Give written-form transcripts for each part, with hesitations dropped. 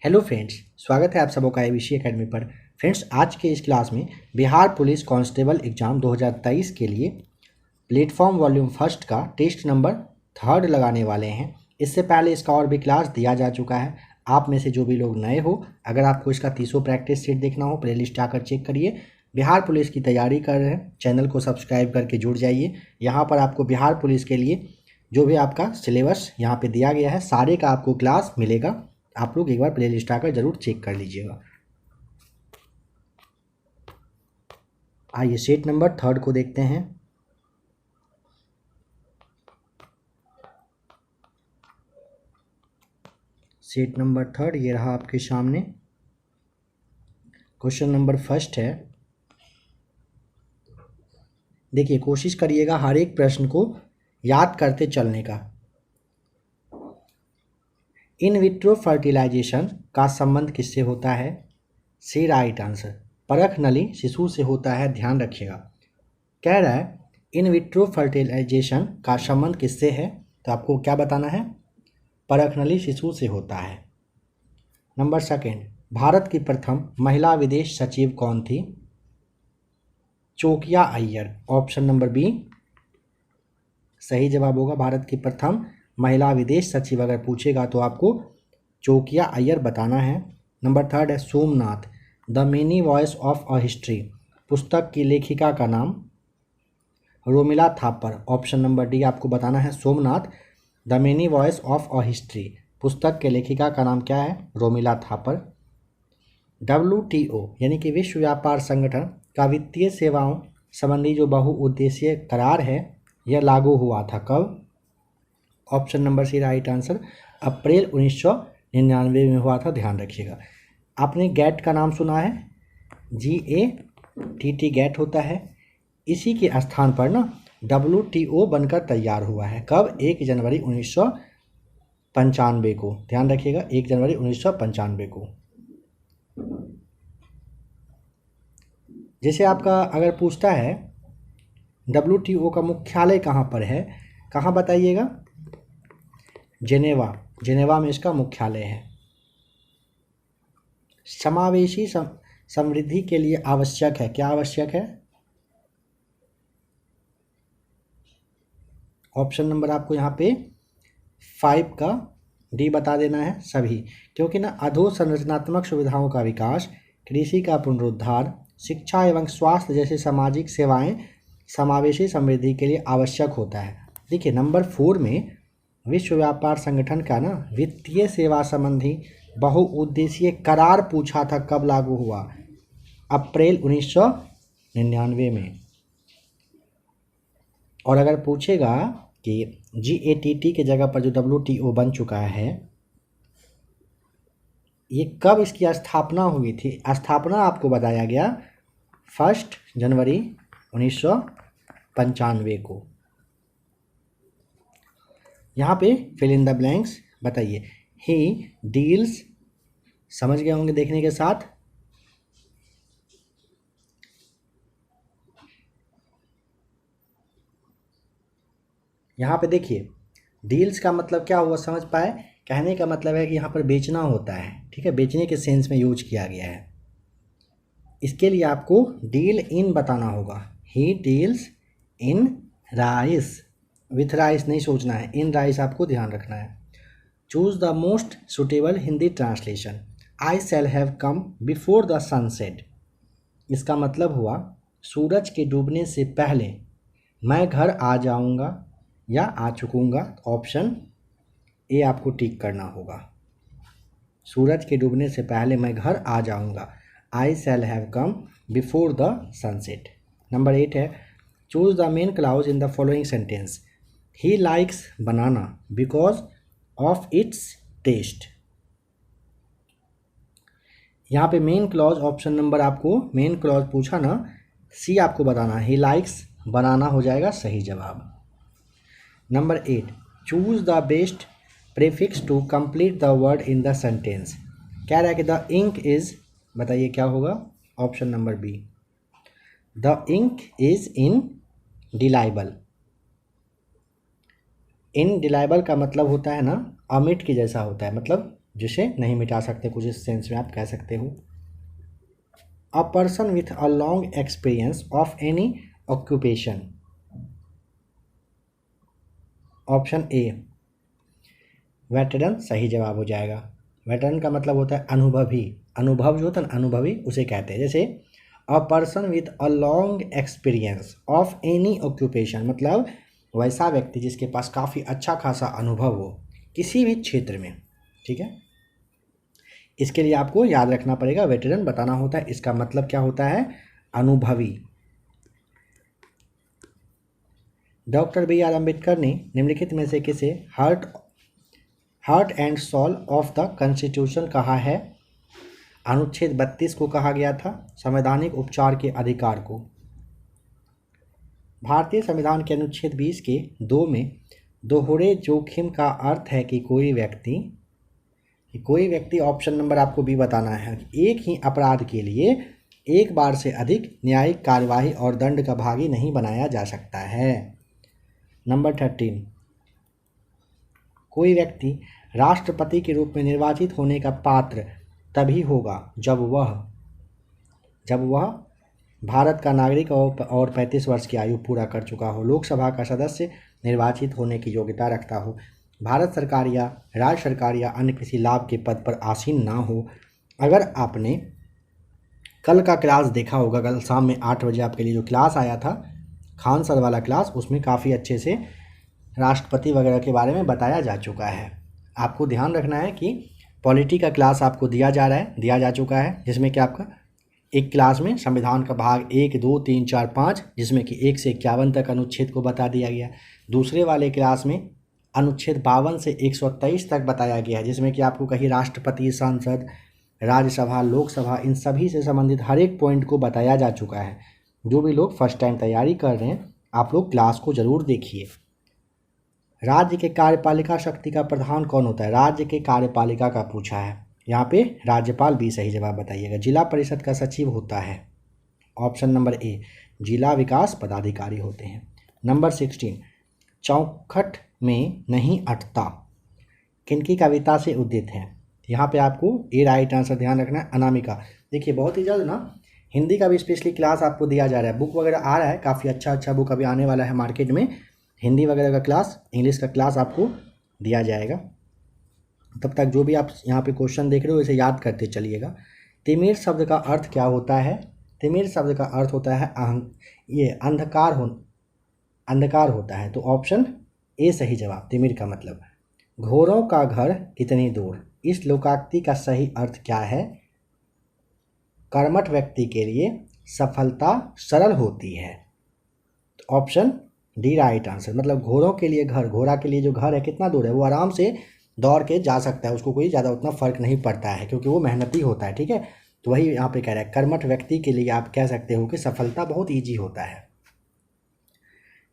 Hello friends, स्वागत है आप सबों का एबीसी एकेडमी पर। फ्रेंड्स, आज के इस क्लास में बिहार पुलिस कांस्टेबल एग्ज़ाम 2023 के लिए प्लेटफॉर्म वॉल्यूम फर्स्ट का टेस्ट नंबर 3 लगाने वाले हैं। इससे पहले इसका और भी क्लास दिया जा चुका है। आप में से जो भी लोग नए हो, अगर आपको इसका 30 प्रैक्टिस सेट देखना हो, प्लेलिस्ट आकर चेक करिए। बिहार पुलिस की तैयारी कर रहे हैं, चैनल को सब्सक्राइब करके जुड़ जाइए। यहाँ पर आपको बिहार पुलिस के लिए जो भी आपका सिलेबस यहाँ पे दिया गया है, सारे का आपको क्लास मिलेगा। आप लोग एक बार प्लेलिस्ट आकर जरूर चेक कर लीजिएगा। आइए सेट नंबर 3 को देखते हैं। सेट नंबर 3 ये रहा आपके सामने। क्वेश्चन नंबर फर्स्ट है। देखिए, कोशिश करिएगा हर एक प्रश्न को याद करते चलने का। इन विट्रो फर्टिलाइजेशन का संबंध किससे होता है? सी राइट आंसर। परख नली शिशु से होता है, ध्यान रखिएगा। कह रहा है इन विट्रो फर्टिलाइजेशन का संबंध किससे है, तो आपको क्या बताना है? परख नली शिशु से होता है। नंबर सेकेंड, भारत की प्रथम महिला विदेश सचिव कौन थी? चोकिया अय्यर। ऑप्शन नंबर बी सही जवाब होगा। भारत की प्रथम महिला विदेश सचिव अगर पूछेगा तो आपको चोकिया अय्यर बताना है। नंबर थर्ड है Somnath, the mini voice of a history पुस्तक की लेखिका का नाम? Romila Thapar. Option number D आपको बताना है Somnath, the mini voice of a history पुस्तक के लेखिका का नाम क्या है? रोमिला थापर। WTO यानी कि विश्व व्यापार संगठन का वित्तीय सेवाओं संबंधी जो बहुउद्देशीय करार है, यह लागू हुआ था कब? Option number C right answer. अप्रैल 1999 में हुआ था, ध्यान रखिएगा। आपने गैट का नाम सुना है? GATT गैट होता है। इसी के स्थान पर ना WTO बनकर तैयार हुआ है। कब? 1 जनवरी 1995 को, ध्यान रखिएगा, 1 जनवरी 1995 को। जैसे आपका अगर पूछता है WTO का मुख्यालय कहाँ पर है, कहाँ बताइएगा? जेनेवा। जेनेवा में इसका मुख्यालय है। समावेशी समृद्धि के लिए आवश्यक है, क्या आवश्यक है? ऑप्शन नंबर आपको यहाँ पे 5 का डी बता देना है, सभी। क्योंकि ना अधोसंरचनात्मक सुविधाओं का विकास, कृषि का पुनरुद्धार, शिक्षा एवं स्वास्थ्य जैसे सामाजिक सेवाएं समावेशी समृद्धि के लिए आवश्यक होता है। देखिए, नंबर 4 में विश्व व्यापार संगठन का ना वित्तीय सेवा संबंधी बहुउद्देशीय करार पूछा था, कब लागू हुआ? अप्रैल 1999 में। और अगर पूछेगा कि GATT के जगह पर जो WTO बन चुका है, ये कब इसकी स्थापना हुई थी? स्थापना आपको बताया गया 1 जनवरी 1995 को। यहाँ पे फिल इन द ब्लैंक्स बताइए। ही डील्स, समझ गए होंगे देखने के साथ। यहाँ पे देखिए, डील्स का मतलब क्या हुआ, समझ पाए? कहने का मतलब है कि यहाँ पर बेचना होता है, ठीक है, बेचने के सेंस में यूज किया गया है। इसके लिए आपको डील इन बताना होगा। He deals in rice, with rice नहीं सोचना है, इन राइस आपको ध्यान रखना है। Choose the most suitable Hindi translation. I shall have come before the sunset, इसका मतलब हुआ सूरज के डूबने से पहले मैं घर आ जाऊंगा या आ चुकूंगा। ऑप्शन ए आपको टिक करना होगा। सूरज के डूबने से पहले मैं घर आ जाऊंगा, I shall have come before the sunset. Number 8 है choose the main clause in the following sentence. He likes banana because of its taste. यहाँ पे मेन क्लॉज, ऑप्शन नंबर आपको मेन क्लॉज पूछा ना, सी आपको बताना, ही लाइक्स बनाना हो जाएगा सही जवाब। Number 8 choose the best prefix to complete the word in the sentence. कह रहा है कि द इंक इज, बताइए क्या होगा? Option number B, the ink is indelible. Indelible का मतलब होता है ना अमिट के जैसा होता है, मतलब जिसे नहीं मिटा सकते, कुछ इस सेंस में आप कह सकते हो। A person with a long experience of any occupation. Option A veteran सही जवाब हो जाएगा। वेटरन का मतलब होता है अनुभवी, अनुभव जो होता है ना, अनुभवी उसे कहते हैं। जैसे a person with a long experience of any occupation, मतलब वैसा व्यक्ति जिसके पास काफ़ी अच्छा खासा अनुभव हो किसी भी क्षेत्र में, ठीक है। इसके लिए आपको याद रखना पड़ेगा, वेटरन बताना होता है, इसका मतलब क्या होता है, अनुभवी। डॉक्टर बी आर अम्बेडकर ने निम्नलिखित में से किसे heart and soul of the constitution कहा है? अनुच्छेद 32 को कहा गया था संवैधानिक उपचार के अधिकार को। भारतीय संविधान के अनुच्छेद 20 के 2 में दोहरे जोखिम का अर्थ है कि कोई व्यक्ति, ऑप्शन नंबर आपको भी बताना है, एक ही अपराध के लिए एक बार से अधिक न्यायिक कार्यवाही और दंड का भागी नहीं बनाया जा सकता है। नंबर 13, कोई व्यक्ति राष्ट्रपति के रूप में निर्वाचित होने का पात्र तभी होगा जब वह भारत का नागरिक और 35 वर्ष की आयु पूरा कर चुका हो, लोकसभा का सदस्य निर्वाचित होने की योग्यता रखता हो, भारत सरकार या राज्य सरकार या अन्य किसी लाभ के पद पर आसीन ना हो। अगर आपने कल का क्लास देखा होगा, कल शाम में 8 बजे आपके लिए जो क्लास आया था खान सर वाला क्लास, उसमें काफ़ी अच्छे से राष्ट्रपति वगैरह के बारे में बताया जा चुका है। आपको ध्यान रखना है कि पॉलिटी का क्लास आपको दिया जा चुका है, जिसमें कि आपका एक क्लास में संविधान का भाग 1, 2, 3, 4, 5, जिसमें कि 1 से 51 तक अनुच्छेद को बता दिया गया। दूसरे वाले क्लास में अनुच्छेद 52 से 123 तक बताया गया है, जिसमें कि आपको कहीं राष्ट्रपति, सांसद, राज्यसभा, लोकसभा, इन सभी से संबंधित हर एक पॉइंट को बताया जा चुका है। जो भी लोग फर्स्ट टाइम तैयारी कर रहे हैं, आप लोग क्लास को ज़रूर देखिए। राज्य के कार्यपालिका शक्ति का प्रधान कौन होता है? राज्य के कार्यपालिका का पूछा है, यहाँ पे राज्यपाल भी सही जवाब बताइएगा। जिला परिषद का सचिव होता है, ऑप्शन नंबर ए, जिला विकास पदाधिकारी होते हैं। नंबर 16, चौखट में नहीं अटता किनकी कविता से उद्दित है? यहाँ पे आपको ए राइट आंसर ध्यान रखना है, अनामिका। देखिए बहुत ही जल्द ना हिंदी का भी स्पेशली क्लास आपको दिया जा रहा है, बुक वगैरह आ रहा है, काफ़ी अच्छा बुक अभी आने वाला है मार्केट में, हिंदी वगैरह का क्लास, इंग्लिश का क्लास आपको दिया जाएगा। तब तक जो भी आप यहाँ पे क्वेश्चन देख रहे हो इसे याद करते चलिएगा। तिमिर शब्द का अर्थ क्या होता है? तिमिर शब्द का अर्थ होता है ये अंधकार होता है, तो ऑप्शन ए सही जवाब। तिमिर का मतलब घोरों का घर कितनी दूर, इस लोकाक्ति का सही अर्थ क्या है? कर्मठ व्यक्ति के लिए सफलता सरल होती है, तो ऑप्शन डी राइट आंसर। मतलब घोड़ों के लिए घर, घोड़ा के लिए जो घर है कितना दूर है, वो आराम से दौड़ के जा सकता है, उसको कोई ज़्यादा उतना फ़र्क नहीं पड़ता है, क्योंकि वो मेहनती होता है, ठीक है। तो वही यहाँ पे कह रहा है, कर्मठ व्यक्ति के लिए आप कह सकते हो कि सफलता बहुत ईजी होता है।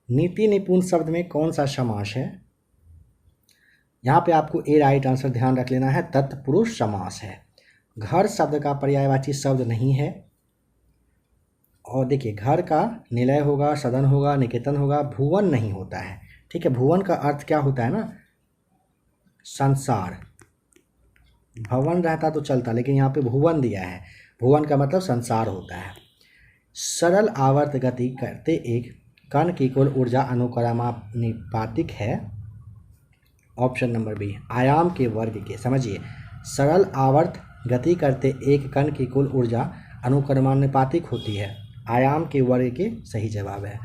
नीति निपुण शब्द में कौन सा समास है? यहाँ पे आपको ए राइट आंसर ध्यान रख लेना है, तत्पुरुष समास है। घर शब्द का पर्यायवाची शब्द नहीं है, और देखिए घर का निलय होगा, सदन होगा, निकेतन होगा, भुवन नहीं होता है, ठीक है। भुवन का अर्थ क्या होता है ना, संसार। भवन रहता तो चलता, लेकिन यहाँ पे भुवन दिया है, भुवन का मतलब संसार होता है। सरल आवर्त गति करते एक कण की कुल ऊर्जा अनुक्रमानुपातिक है, ऑप्शन नंबर बी, आयाम के वर्ग के। समझिए, सरल आवर्त गति करते एक कण की कुल ऊर्जा अनुक्रमानुपातिक होती है, आयाम के वर्ग के सही जवाब है।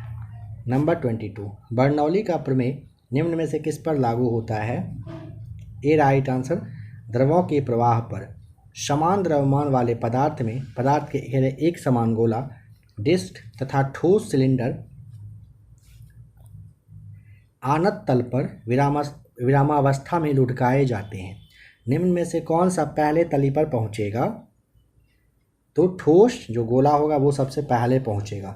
नंबर 22, बर्नौली का प्रमेय निम्न में से किस पर लागू होता है? ए राइट आंसर, द्रवों के प्रवाह पर। समान द्रव्यमान वाले पदार्थ में पदार्थ के घेरे एक समान गोला, डिस्क तथा ठोस सिलेंडर आनत तल पर विरामावस्था में लुढ़काए जाते हैं। निम्न में से कौन सा पहले तली पर पहुंचेगा? तो ठोस जो गोला होगा वो सबसे पहले पहुंचेगा।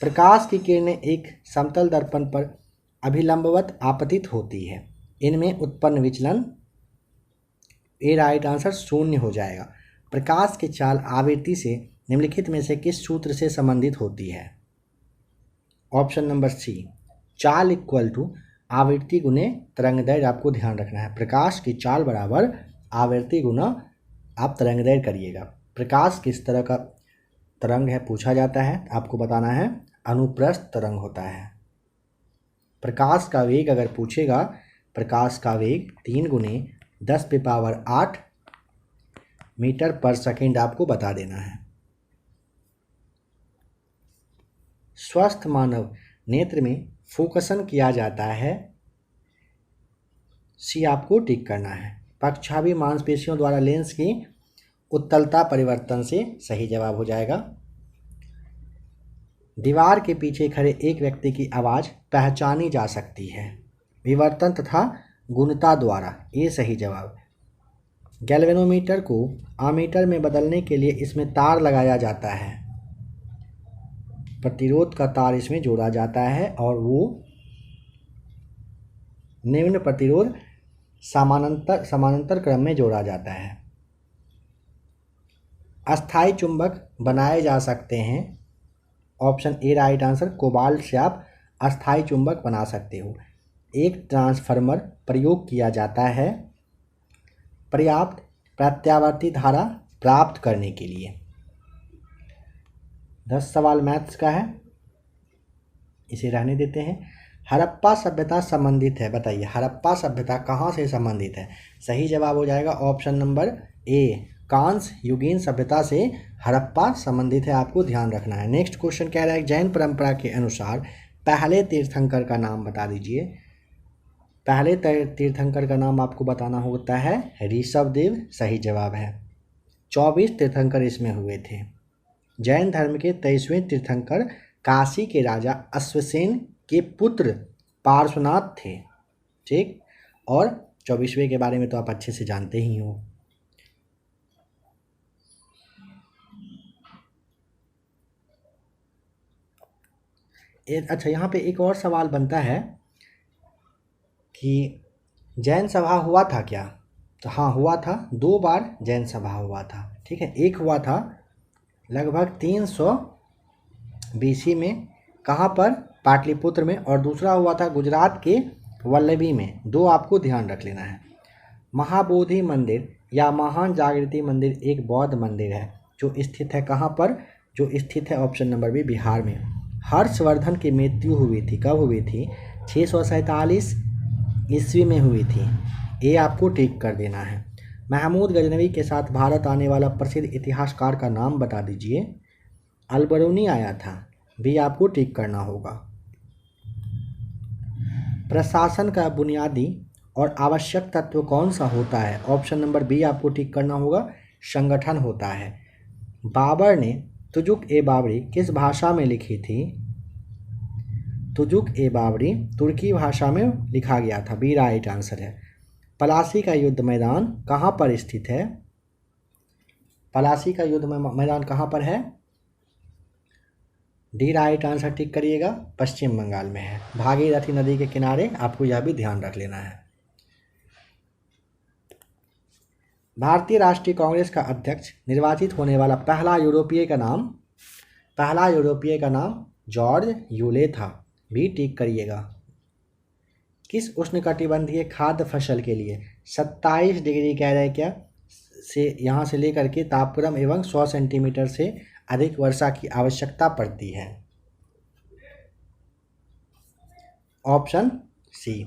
प्रकाश की किरणें एक समतल दर्पण पर अभिलंबवत आपतित होती है, इनमें उत्पन्न विचलन, ए राइट आंसर, शून्य हो जाएगा। प्रकाश की चाल आवृत्ति से निम्नलिखित में से किस सूत्र से संबंधित होती है? ऑप्शन नंबर सी, चाल इक्वल टू आवृत्ति गुने तरंगदैर्घ्य। आपको ध्यान रखना है, प्रकाश की चाल बराबर आवृत्ति गुना आप तरंगदैर्घ्य करिएगा। प्रकाश किस तरह का तरंग है पूछा जाता है, आपको बताना है अनुप्रस्थ तरंग होता है। प्रकाश का वेग अगर पूछेगा, प्रकाश का वेग 3 × 10⁸ मीटर पर सेकंड आपको बता देना है। स्वस्थ मानव नेत्र में फोकसन किया जाता है, सी आपको टिक करना है। पक्षाभि मांसपेशियों द्वारा लेंस की उत्तलता परिवर्तन से, सही जवाब हो जाएगा। दीवार के पीछे खड़े एक व्यक्ति की आवाज़ पहचानी जा सकती है, विवर्तन तथा गुणता द्वारा, ये सही जवाब। गैल्वेनोमीटर को आमीटर में बदलने के लिए इसमें तार लगाया जाता है, प्रतिरोध का तार इसमें जोड़ा जाता है और वो निम्न प्रतिरोध समानांतर क्रम में जोड़ा जाता है। अस्थायी चुंबक बनाए जा सकते हैं, option A right answer. Cobalt से आप अस्थायी चुंबक बना सकते हो। एक ट्रांसफार्मर प्रयोग किया जाता है पर्याप्त प्रत्यावर्ती धारा प्राप्त करने के लिए। 10 सवाल मैथ्स का है, इसे रहने देते हैं। हड़प्पा सभ्यता संबंधित है, बताइए हड़प्पा सभ्यता कहाँ से संबंधित है? सही जवाब हो जाएगा ऑप्शन नंबर ए, कांस्य युगीन सभ्यता से हड़प्पा संबंधित है, आपको ध्यान रखना है। नेक्स्ट क्वेश्चन कह रहा है जैन परंपरा के अनुसार पहले तीर्थंकर का नाम बता दीजिए। पहले तीर्थंकर का नाम आपको बताना होता है ऋषभदेव, सही जवाब है। 24 तीर्थंकर इसमें हुए थे। जैन धर्म के 23वें तीर्थंकर काशी के राजा अश्वसेन के पुत्र पार्श्वनाथ थे, ठीक। और 24वें के बारे में तो आप अच्छे से जानते ही हो। अच्छा, यहाँ पे एक और सवाल बनता है कि जैन सभा हुआ था क्या? तो हाँ हुआ था, 2 बार जैन सभा हुआ था, ठीक है। एक हुआ था लगभग 300 BC में, कहाँ पर? पाटलिपुत्र में, और दूसरा हुआ था गुजरात के वल्लभी में। 2 आपको ध्यान रख लेना है। महाबोधि मंदिर या महान जागृति मंदिर एक बौद्ध मंदिर है जो स्थित है कहाँ पर? जो स्थित है ऑप्शन नंबर बी, बिहार में। हर्षवर्धन की मृत्यु हुई थी, कब हुई थी? 647 ईस्वी में हुई थी, ये आपको टिक कर देना है। महमूद गजनवी के साथ भारत आने वाला प्रसिद्ध इतिहासकार का नाम बता दीजिए। अलबरूनी आया था, भी आपको टिक करना होगा। प्रशासन का बुनियादी और आवश्यक तत्व कौन सा होता है? ऑप्शन नंबर बी आपको टिक करना होगा, संगठन होता है। बाबर ने तुजुक-ए-बाबरी किस भाषा में लिखी थी? तुजुक-ए-बाबरी तुर्की भाषा में लिखा गया था, बी राइट आंसर है। पलासी का युद्ध मैदान कहाँ पर स्थित है? पलासी का युद्ध मैदान कहाँ पर है? डी राइट आंसर टिक करिएगा, पश्चिम बंगाल में है, भागीरथी नदी के किनारे, आपको यह भी ध्यान रख लेना है। भारतीय राष्ट्रीय कांग्रेस का अध्यक्ष निर्वाचित होने वाला पहला यूरोपीय का नाम जॉर्ज यूले था, भी टिक करिएगा। किस उष्णकटिबंधीय खाद्य फसल के लिए 27 डिग्री कह रहे क्या से यहाँ से लेकर के तापक्रम एवं 100 सेंटीमीटर से अधिक वर्षा की आवश्यकता पड़ती है? ऑप्शन सी,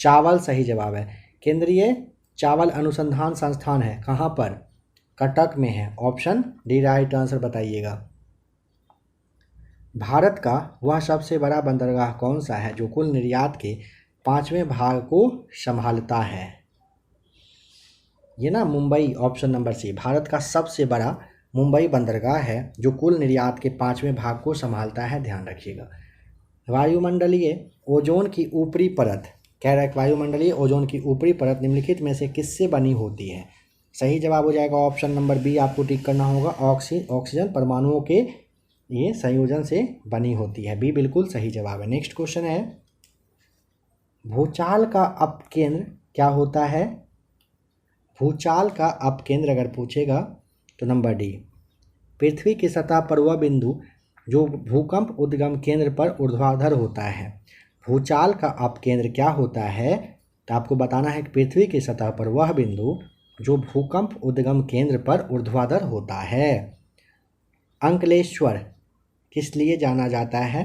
चावल सही जवाब है। केंद्रीय चावल अनुसंधान संस्थान है कहाँ पर? कटक में है, ऑप्शन डी राइट आंसर बताइएगा। भारत का वह सबसे बड़ा बंदरगाह कौन सा है जो कुल निर्यात के 5वें भाग को संभालता है? ये ना Mumbai, option number C, Bharat का सबसे बड़ा मुंबई बंदरगाह है जो कुल निर्यात के 5वें भाग को संभालता है, ध्यान रखिएगा। वायुमंडलीय ओजोन की ऊपरी परत कह रहा है, वायुमंडलीय ओजोन की ऊपरी परत निम्नलिखित में से किससे बनी होती है? सही जवाब हो जाएगा ऑप्शन नंबर बी, आपको टिक करना होगा, ऑक्सीजन परमाणुओं के ये संयोजन से बनी होती है, बी बिल्कुल सही जवाब है। नेक्स्ट क्वेश्चन है भूचाल का अपकेंद्र क्या होता है? भूचाल का अपकेंद्र अगर पूछेगा तो नंबर डी, पृथ्वी की सतह पर वह बिंदु जो भूकंप उद्गम केंद्र पर ऊर्ध्वाधर होता है। भूचाल का अपकेंद्र क्या होता है? तो आपको बताना है कि पृथ्वी की सतह पर वह बिंदु जो भूकंप उद्गम केंद्र पर ऊर्ध्वाधर होता है। अंकलेश्वर किस लिए जाना जाता है?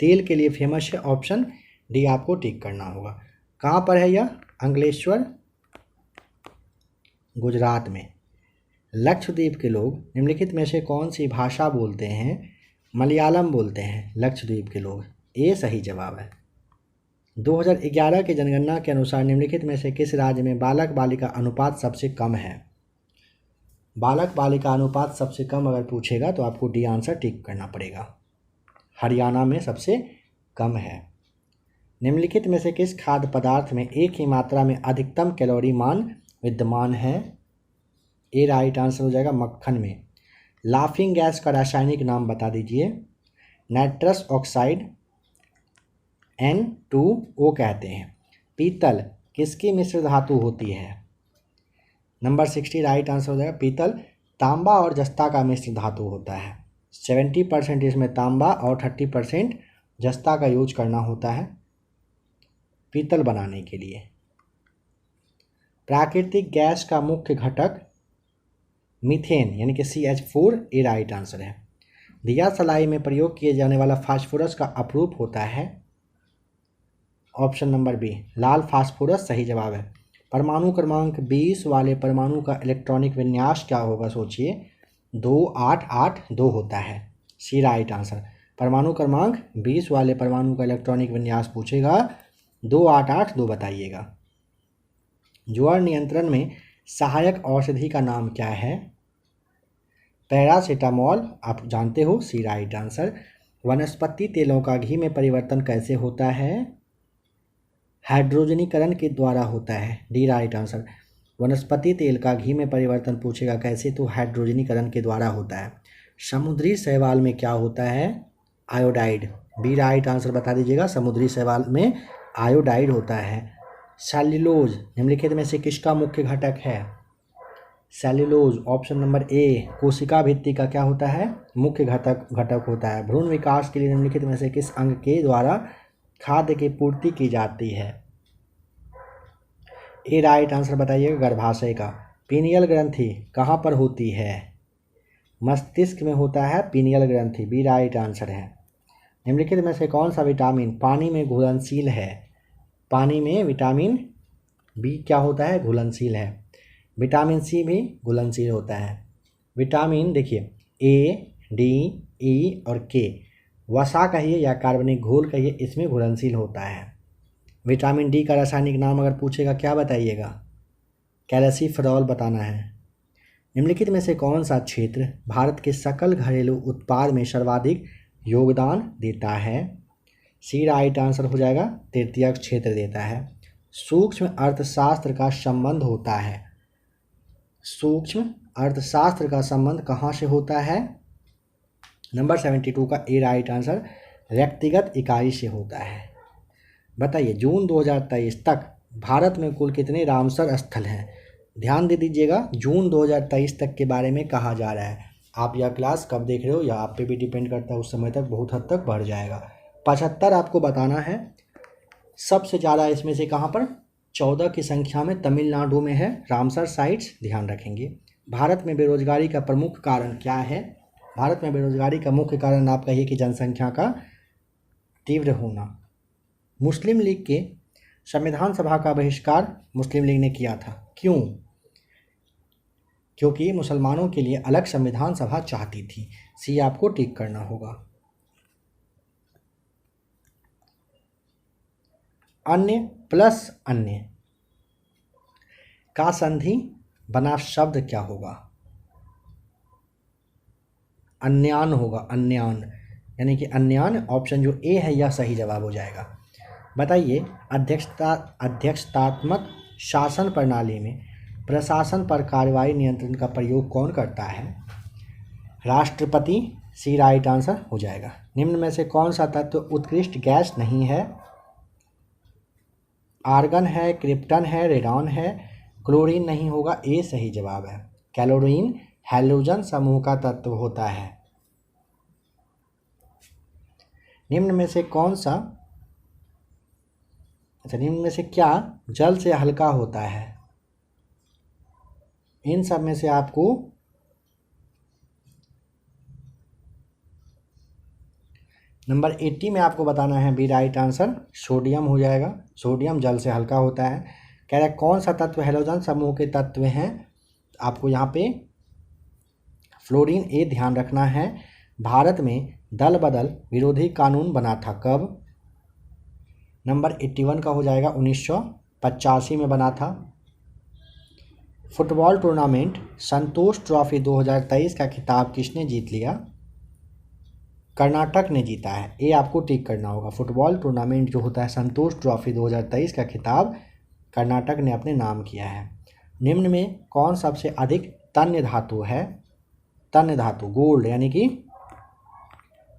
तेल के लिए फेमस है। ऑप्शन डी आपको टिक करना होगा। कहाँ पर है यह अंकलेश्वर? गुजरात में। लक्षद्वीप के लोग निम्नलिखित में से कौन सी भाषा बोलते हैं? मलयालम बोलते हैं लक्षद्वीप के लोग। ये सही जवाब है। 2011 की जनगणना के अनुसार निम्नलिखित में से किस राज्य में बालक बालिका अनुपात सबसे कम है? बालक बालिका अनुपात सबसे कम अगर पूछेगा तो आपको डी आंसर टिक करना पड़ेगा। हरियाणा में सबसे कम है। निम्नलिखित में से किस खाद्य पदार्थ में एक ही मात्रा में अधिकतम कैलोरी मान विद्यमान है? ए राइट आंसर हो जाएगा मक्खन में। लाफिंग गैस का रासायनिक नाम बता दीजिए। नाइट्रस ऑक्साइड N2O कहते हैं। पीतल किसकी मिश्र धातु होती है? नंबर 60 राइट आंसर हो जाएगा। पीतल तांबा और जस्ता का मिश्र धातु होता है। 70% इसमें तांबा और 30% जस्ता का यूज करना होता है पीतल बनाने के लिए। प्राकृतिक गैस का मुख्य घटक मीथेन यानी कि CH4 ए राइट आंसर है। दिया सलाई में प्रयोग किए जाने वाला फास्फोरस का अपरूप होता है। ऑप्शन नंबर बी लाल फास्फोरस सही जवाब है। परमाणु क्रमांक 20 वाले परमाणु का इलेक्ट्रॉनिक विन्यास क्या होगा? सोचिए 2882 होता है। सी राइट आंसर। परमाणु क्रमांक 20 वाले परमाणु का इलेक्ट्रॉनिक विन्यास पूछेगा 2882 बताइएगा। ज्वर नियंत्रण में सहायक औषधि का नाम क्या है? पैरासीटामोल आप जानते हो। सी राइट आंसर। वनस्पति तेलों का घी में परिवर्तन कैसे होता है? हाइड्रोजनीकरण के द्वारा होता है। D right answer. वनस्पति तेल का घी में परिवर्तन पूछेगा कैसे? तो हाइड्रोजनीकरण के द्वारा होता है। समुद्री शैवाल में क्या होता है? आयोडाइड। बी राइट आंसर बता दीजिएगा। समुद्री शैवाल में आयोडाइड होता है। सेल्यूलोज निम्नलिखित में से किसका मुख्य घटक है? सेल्यूलोज ऑप्शन नंबर ए कोशिका भित्ति का क्या होता है? मुख्य घटक होता है। भ्रूण विकास के लिए निम्नलिखित में से किस अंग के द्वारा खाद्य की पूर्ति की जाती है? ए राइट आंसर बताइएगा। गर्भाशय का। पीनियल ग्रंथि कहाँ पर होती है? मस्तिष्क में होता है पीनियल ग्रंथि। बी राइट आंसर है। निम्नलिखित में से कौन सा विटामिन पानी में घुलनशील है? पानी में विटामिन बी क्या होता है? घुलनशील है। विटामिन सी भी घुलनशील होता है। विटामिन देखिए ए डी ई और के वसा कहिए या कार्बनिक घोल कहिए इसमें घुलनशील होता है। विटामिन डी का रासायनिक नाम अगर पूछेगा क्या बताइएगा? कैल्सिफेरॉल बताना है। निम्नलिखित में से कौन सा क्षेत्र भारत के सकल घरेलू उत्पाद में सर्वाधिक योगदान देता है? सी राइट आंसर हो जाएगा। तृतीयक क्षेत्र देता है। सूक्ष्म अर्थशास्त्र का संबंध होता है। सूक्ष्म अर्थशास्त्र का संबंध कहाँ से होता है? नंबर 72 का ए राइट आंसर व्यक्तिगत इकाई से होता है। बताइए जून 2023 तक भारत में कुल कितने रामसर स्थल हैं? ध्यान दे दीजिएगा जून 2023 तक के बारे में कहा जा रहा है। आप यह क्लास कब देख रहे हो या आप पे भी डिपेंड करता है। उस समय तक बहुत हद तक बढ़ जाएगा। 75 आपको बताना है। सबसे ज़्यादा इसमें से कहाँ पर? 14 की संख्या में तमिलनाडु में है रामसर साइट्स। ध्यान रखेंगे। भारत में बेरोजगारी का प्रमुख कारण क्या है? भारत में बेरोजगारी का मुख्य कारण आप कहिए कि जनसंख्या का तीव्र होना। मुस्लिम लीग के संविधान सभा का बहिष्कार मुस्लिम लीग ने किया था। क्यों? क्योंकि मुसलमानों के लिए अलग संविधान सभा चाहती थी। सी आपको टिक करना होगा। अन्य प्लस अन्य का संधि बना शब्द क्या होगा? अन्यान होगा। अन्यान यानी कि अन्यान। ऑप्शन जो ए है यह सही जवाब हो जाएगा। बताइए अध्यक्षतात्मक शासन प्रणाली में प्रशासन पर कार्रवाई नियंत्रण का प्रयोग कौन करता है? राष्ट्रपति। सी राइट आंसर हो जाएगा। निम्न में से कौन सा तत्व उत्कृष्ट गैस नहीं है? आर्गन है, क्रिप्टन है, रेडॉन है। क्लोरीन नहीं होगा। ए सही जवाब है। क्लोरीन हैलोजन समूह का तत्व होता है। निम्न में से कौन सा निम्न में से क्या जल से हल्का होता है? इन सब में से आपको नंबर 80 में आपको बताना है बी राइट आंसर, सोडियम हो जाएगा। सोडियम जल से हल्का होता है। कह रहा है कौन सा तत्व हैलोजन समूह के तत्व हैं, आपको यहाँ पे फ्लोरीन ए ध्यान रखना है। भारत में दल बदल विरोधी कानून बना था कब? नंबर 81 का हो जाएगा 1985 में बना था। फुटबॉल टूर्नामेंट संतोष ट्रॉफी 2023 का खिताब किसने जीत लिया? कर्नाटक ने जीता है। ये आपको टिक करना होगा। फुटबॉल टूर्नामेंट जो होता है संतोष ट्रॉफी 2023 का खिताब कर्नाटक ने अपने नाम किया है। निम्न में कौन सबसे अधिक तन्य धातु है? तन्य धातु गोल्ड यानी कि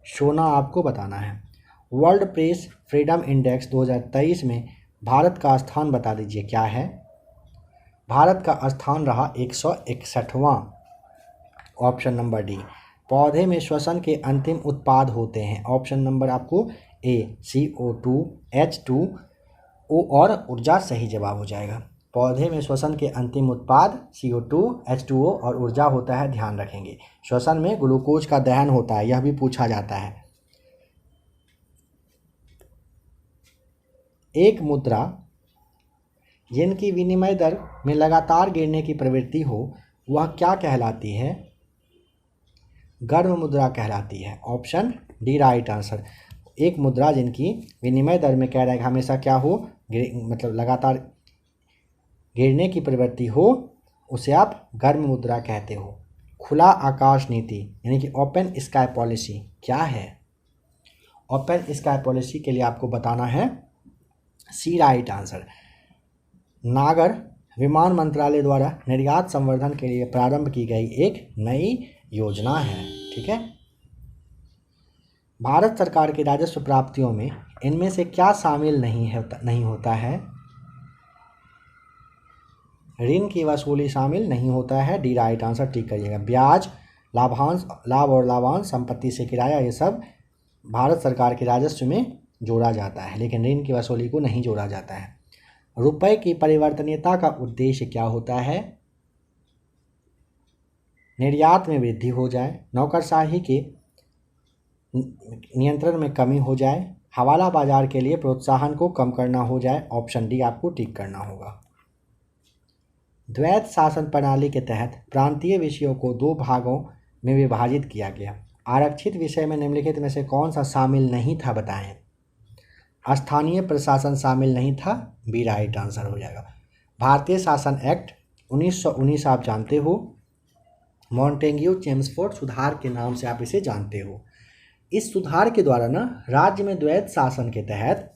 सोना आपको बताना है। वर्ल्ड प्रेस फ्रीडम इंडेक्स 2023 में भारत का स्थान बता दीजिए क्या है? भारत का स्थान रहा 161वां। Option number D. पौधे में श्वसन के अंतिम उत्पाद होते हैं। ऑप्शन नंबर आपको ए CO2 H2O और ऊर्जा सही जवाब हो जाएगा। पौधे में श्वसन के अंतिम उत्पाद CO2 H2O और ऊर्जा होता है, ध्यान रखेंगे। श्वसन में ग्लूकोज का दहन होता है, यह भी पूछा जाता है। एक मुद्रा जिनकी विनिमय दर में लगातार गिरने की प्रवृत्ति हो वह क्या कहलाती है? गर्म मुद्रा कहलाती है। Option D right answer. एक मुद्रा जिनकी विनिमय दर में कह रहा है कि हमेशा क्या हो, मतलब लगातार गिरने की प्रवृत्ति हो, उसे आप गर्म मुद्रा कहते हो। खुला आकाश नीति यानी कि ओपन स्काई पॉलिसी क्या है? ओपन स्काई पॉलिसी के लिए आपको बताना है सी राइट आंसर। नागर विमान मंत्रालय द्वारा निर्यात संवर्धन के लिए प्रारंभ की गई एक नई योजना है। ठीक है। भारत सरकार की राजस्व प्राप्तियों में इनमें से क्या शामिल नहीं होता है? ऋण की वसूली शामिल नहीं होता है। डी राइट आंसर टिक करिएगा। ब्याज, लाभांश, लाभ और लाभांश, संपत्ति से किराया, ये सब भारत सरकार के राजस्व में जोड़ा जाता है, लेकिन ऋण की वसूली को नहीं जोड़ा जाता है। रुपए की परिवर्तनीयता का उद्देश्य क्या होता है? निर्यात में वृद्धि हो जाए, नौकरशाही के नियंत्रण में कमी हो जाए, हवाला बाजार के लिए प्रोत्साहन को कम करना हो जाए। ऑप्शन डी आपको टिक करना होगा। द्वैत शासन प्रणाली के तहत प्रांतीय विषयों को 2 भागों में विभाजित किया गया। आरक्षित विषय में निम्नलिखित में से कौन सा शामिल नहीं था, बताएं। स्थानीय प्रशासन शामिल नहीं था। बी राइट आंसर हो जाएगा। भारतीय शासन एक्ट 1919 आप जानते हो, मॉन्टेग्यू चेम्सफोर्ड सुधार के नाम से आप इसे जानते हो। इस सुधार के द्वारा ना राज्य में द्वैत शासन के तहत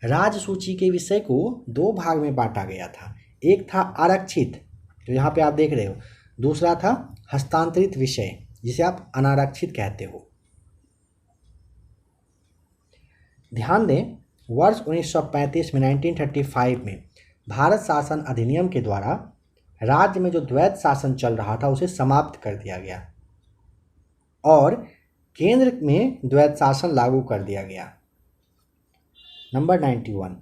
राज्य सूची के विषय को 2 भाग में बांटा गया था। एक था आरक्षित, जो यहाँ पे आप देख रहे हो, दूसरा था हस्तांतरित विषय, जिसे आप अनारक्षित कहते हो। ध्यान दें, वर्ष 1935 में 1935 में भारत शासन अधिनियम के द्वारा राज्य में जो द्वैत शासन चल रहा था उसे समाप्त कर दिया गया और केंद्र में द्वैत शासन लागू कर दिया गया। नंबर 91,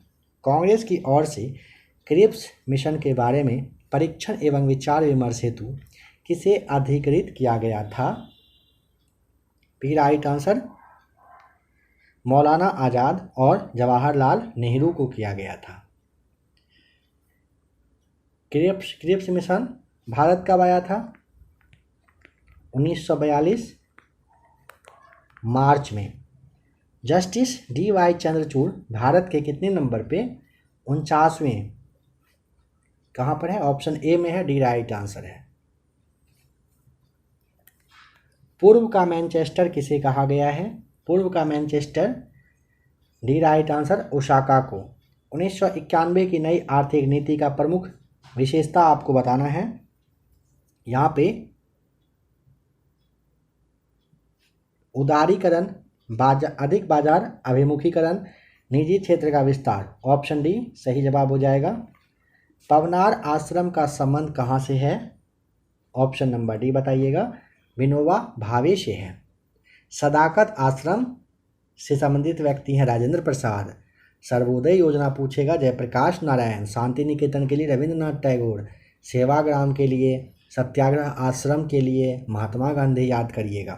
कांग्रेस की ओर से क्रिप्स मिशन के बारे में परीक्षण एवं विचार विमर्श हेतु किसे अधिकृत किया गया था? B right answer. Maulana Azad और जवाहरलाल नेहरू को किया गया था। क्रिप्स मिशन भारत कब आया था? 1942 मार्च में। Justice D.Y. चंद्रचूड़ भारत के कितने नंबर पे? 49वें। कहाँ पर है? ऑप्शन ए में है। डी राइट आंसर है। पूर्व का मैनचेस्टर किसे कहा गया है? पूर्व का Manchester, D right answer, Osaka को। 1991 की नई आर्थिक नीति का प्रमुख विशेषता आपको बताना है। यहाँ पे उदारीकरण, अधिक बाजार अभिमुखीकरण, निजी क्षेत्र का विस्तार। ऑप्शन डी सही जवाब हो जाएगा। पवनार आश्रम का संबंध कहाँ से है? ऑप्शन नंबर डी बताइएगा। विनोबा भावे से है। सदाकत आश्रम से संबंधित व्यक्ति हैं राजेंद्र प्रसाद। सर्वोदय योजना पूछेगा जयप्रकाश नारायण। शांति निकेतन के लिए रविंद्रनाथ टैगोर। सेवाग्राम के लिए, सत्याग्रह आश्रम के लिए, महात्मा गांधी याद करिएगा।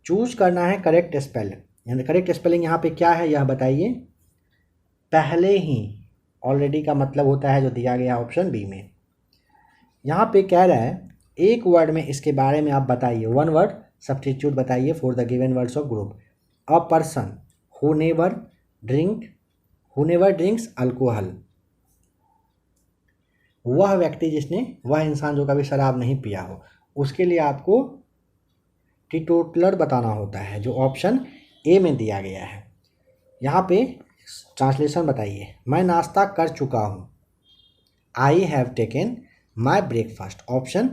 चूज करना है करेक्ट स्पेल, यानी करेक्ट स्पेलिंग यहाँ पे क्या है यह बताइए। पहले ही, ऑलरेडी का मतलब होता है जो दिया गया ऑप्शन बी में। यहाँ पे कह रहा है एक वर्ड में इसके बारे में आप बताइए, वन वर्ड सब्स्टिट्यूट बताइए for the given words of group. A person who never drinks alcohol, वह व्यक्ति जिसने, वह इंसान जो कभी शराब नहीं पिया हो, उसके लिए आपको टीटोटलर बताना होता है, जो ऑप्शन ए में दिया गया है। यहाँ पे ट्रांसलेशन बताइए। मैं नाश्ता कर चुका हूँ, I have taken my breakfast, option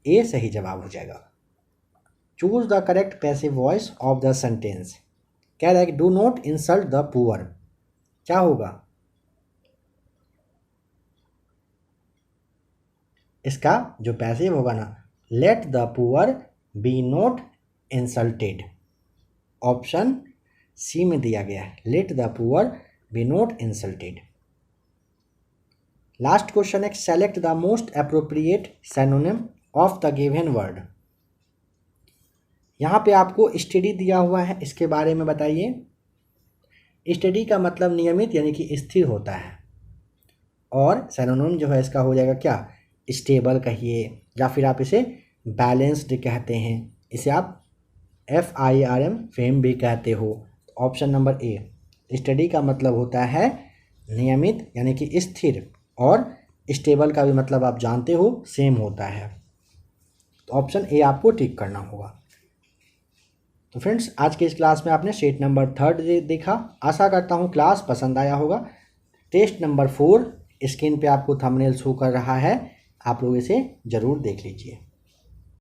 A सही जवाब हो जाएगा। Choose the correct passive voice of the sentence. कह रहा है कि do not insult the poor, क्या होगा इसका जो पैसिव होगा ना, let the poor be not insulted, option C में दिया गया है, let the poor be not insulted. Last question है select the most appropriate synonym of the given word. यहाँ पे आपको स्टडी दिया हुआ है, इसके बारे में बताइए। स्टडी का मतलब नियमित यानी कि स्थिर होता है, और सिनोनिम जो है इसका हो जाएगा क्या, स्टेबल कहिए, या फिर आप इसे बैलेंस्ड कहते हैं, इसे आप FIRM फेम भी कहते हो। ऑप्शन नंबर ए, स्टडी का मतलब होता है नियमित यानी कि स्थिर, और स्टेबल का भी मतलब आप जानते हो सेम होता है, तो ऑप्शन ए आपको टिक करना होगा। तो फ्रेंड्स आज के इस क्लास में आपने सेट नंबर 3 देखा। आशा करता हूँ क्लास पसंद आया होगा। टेस्ट नंबर 4 स्क्रीन पे आपको थंबनेल शो कर रहा है, आप लोग इसे ज़रूर देख लीजिए।